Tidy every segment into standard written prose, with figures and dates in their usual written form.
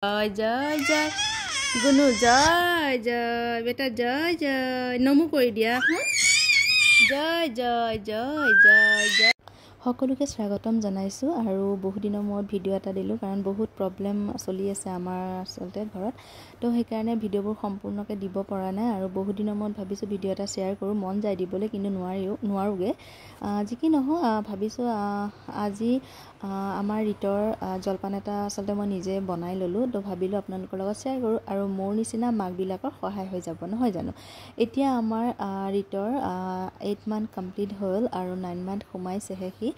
জয় জয় জয় গুনু জয় জয় বেটা জয় জয় নমো কৰি দিয়া জয় জয় জয় জয় জয় সকলোকে স্বাগতম জনাইছো আৰু বহু দিনৰ মূৰত ভিডিও এটা দিলো কাৰণ বহুত প্ৰবলেম চলি আছে আমাৰ আসলতে ঘৰত তো সেইকাৰণে ভিডিওবোৰ সম্পূৰ্ণকৈ দিব পৰা নাই আৰু বহু দিনৰ মূৰত ভাবিছো ভিডিও এটা শেয়াৰ কৰো মন যায় দিবলৈ কিন্তু নোৱাৰোগে যি কি নহয় ভাবিছো আজি আমাৰ ৰিতৰ জলপান এটা আসলতে মই নিজে বনাই ললো তো ভাবিলো আপোনালোকৰ লগত শেয়াৰ কৰো আৰু মোৰ নিচিনা মাকবিলাকৰ সহায় হৈ যাব নহয় জানো এতিয়া আমাৰ ৰিতৰ 8 মান্থ কমপ্লিট হ'ল আৰু 9 মান্থ সোমাইছেহে সি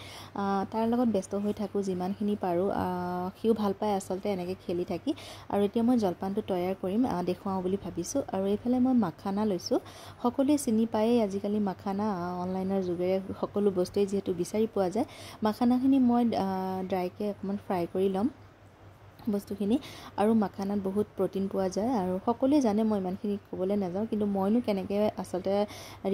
তাৰ লগত ব্যস্ত হৈ থাকো যিমানখিনি পাৰো সিও ভাল পায় আসলতে এনেকৈ খেলি থাকি আৰু এতিয়া মই জলপানটো তৈয়াৰ কৰিম দেখুৱাও বুলি ভাবিছো আৰু এইফালে মই মাখানা লৈছো সকলোৱে চিনি পায় আজিকালি মাখানা অনলাইনৰ যোগেৰে সকলো বস্তুই যেহেতু বিচাৰি পোৱা যায় মাখানাখিনি মই ড্ৰাইকে অকমান ফ্ৰাই কৰি লম বস্তুখিনি আৰু মাখানাত বহুত প্ৰটিন পোৱা যায় আৰু সকলোৱে জানে মই ইমানখিনি ক'বলৈ নাযাওঁ কিন্তু মইনো কেনেকৈ আসলতে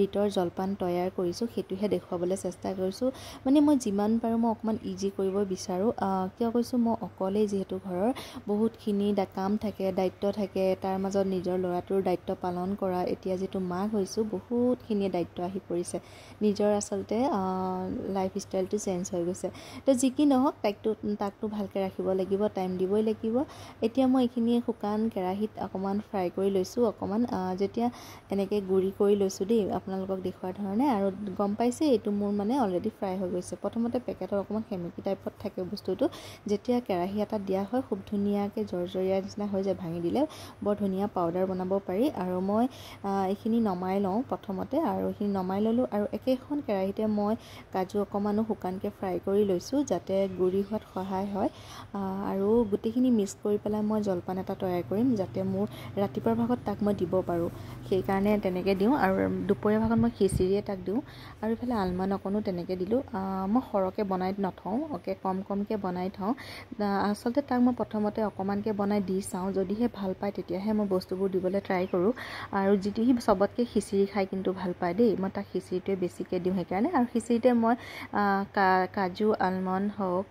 ৰিতৰ জলপান তৈয়াৰ কৰিছো হেতুহে দেখুৱাবলৈ চেষ্টা কৰিছো মানে মই যিমান পাৰো মই অকমান ইজি কৰিব বিচাৰো কিয় কৈছো মই অকলে যেহেতু ঘৰৰ বহুতখিনি কাম থাকে দায়িত্ব থাকে তাৰ মাজত নিজৰ ল'ৰাটোৰ দায়িত্ব পালন কৰা এতিয়া যেটো মাক হৈছো বহুতখিনি দায়িত্ব আহি পৰিছে নিজৰ আসলতে লাইফ ষ্টাইলটো চেঞ্জ হৈ গৈছে তো যি কি নহওক তাকটো ভালকৈ ৰাখিব লাগিব টাইম দিব লাগিব এতিয়া মই এইখিনি শুকান কেৰাহীত অকমান ফ্ৰাই কৰি লৈছো অকমান যেতিয়া এনেকৈ গুৰি কৰি লৈছো দেই আপোনালোকক দেখুৱাৰ ধৰণে আৰু গম পাইছে এইটো মোৰ মানে অলৰেডি ফ্ৰাই হৈ গৈছে প্ৰথমতে পেকেটত অকমান সেমেকি টাইপত থাকে বস্তুটো যেতিয়া কেৰাহী এটা দিয়া হয় খুব ধুনীয়াকৈ জৰজৰীয়া নিচিনা হৈ যায় ভাঙি দিলে বৰ ধুনীয়া পাউডাৰ বনাব পাৰি আৰু মই এইখিনি নমাই লওঁ প্ৰথমতে আৰু এইখিনি নমাই ললো আৰু একেখন কেৰাহীতে মই কাজু অকমানো শুকানকৈ ফ্ৰাই কৰি লৈছো যাতে গুৰি হোৱাত সহায় হয় আৰু গুটিখিনি মিক্স কৰি পেলাই মই জলপান এটা তৈয়াৰ কৰিম যাতে মোৰ ৰাতিপুৱাৰ ভাগত তাক মই দিব পাৰো সেই কাৰণে তেনেকৈ দিওঁ আৰু দুপৰীয়া ভাগত মই খিচিৰিয়ে তাক দিওঁ আৰু ইফালে আলমণ্ড অকনো তেনেকৈ দিলোঁ মই সৰহকৈ বনাই নথওঁ কমকৈ বনাই থওঁ আসলতে তাক মই প্ৰথমতে অকমানকৈ বনাই দি চাওঁ যদিহে ভাল পায় তেতিয়াহে মই বস্তুবোৰ দিবলৈ ট্ৰাই কৰোঁ আৰু যিটো সি চবতকৈ খিচিৰি খাই কিন্তু ভাল পায় দেই মই তাক খিচিৰিটোৱে বেছিকৈ দিওঁ সেইকাৰণে আৰু খিচিৰিতে মই কাজু আলমণ্ড হওক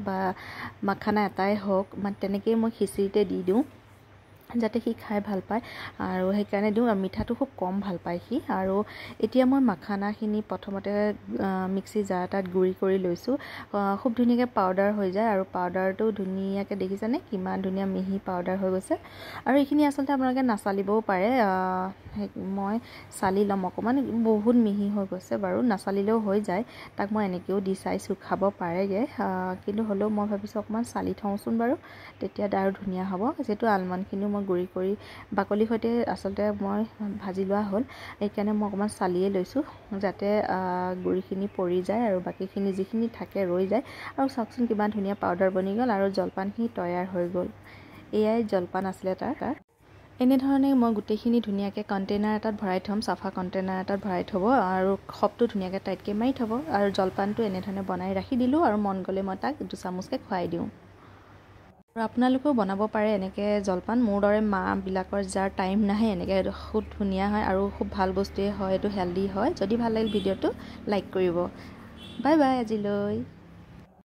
বা মাখানা এটাই হওক মানে তেনেকৈয়ে মই খিচিৰিতে দি দিওঁ যাতে সি খাই ভাল পায় আৰু সেইকাৰণে দিওঁ আৰু মিঠাটো খুব কম ভাল পায় সি আৰু এতিয়া মই মাখানাখিনি প্ৰথমতে মিক্সি জাৰ এটাত গুৰি কৰি লৈছোঁ খুব ধুনীয়াকৈ পাউডাৰ হৈ যায় আৰু পাউডাৰটো ধুনীয়াকৈ দেখিছেনে কিমান ধুনীয়া মিহি পাউডাৰ হৈ গৈছে আৰু এইখিনি আসলতে আপোনালোকে নাচালিবও পাৰে মই চালি ল'ম অকণমান বহুত মিহি হৈ গৈছে বাৰু নাচালিলেও হৈ যায় তাক মই এনেকৈও দি চাইছোঁ খাব পাৰেগৈ কিন্তু হ'লেও মই ভাবিছোঁ অকণমান চালি থওঁচোন বাৰু তেতিয়া আৰু ধুনীয়া হ'ব যিহেতু আলমণ্ডখিনিও মই গুৰি কৰি বাকলিৰ সৈতে আসলতে মই ভাজি লোৱা হ'ল এইকাৰণে মই অকণমান চালিয়ে লৈছোঁ যাতে গুৰিখিনি পৰি যায় আৰু বাকীখিনি যিখিনি থাকে ৰৈ যায় আৰু চাওকচোন কিমান ধুনীয়া পাউডাৰ বনি গ'ল আৰু জলপানখিনি তৈয়াৰ হৈ গ'ল এয়াই জলপান আছিলে তাৰ এনেধৰণে মই গোটেইখিনি ধুনীয়াকৈ কণ্টেইনাৰ এটাত ভৰাই থ'ম চাফা কণ্টেইনাৰ এটাত ভৰাই থ'ব আৰু খপটো ধুনীয়াকৈ টাইটকৈ মাৰি থ'ব আৰু জলপানটো এনেধৰণে বনাই ৰাখি দিলোঁ আৰু মন গ'লে মই তাক 2 চামুচকৈ খুৱাই দিওঁ আৰু আপোনালোকেও বনাব পাৰে এনেকৈ জলপান মোৰ দৰে মাবিলাকৰ যাৰ টাইম নাহে এনেকৈ খুব ধুনীয়া হয় আৰু খুব ভাল বস্তুৱে হয় এইটো হেল্ডি হয় যদি ভাল লাগিল ভিডিঅ'টো লাইক কৰিব বাই বাই আজিলৈ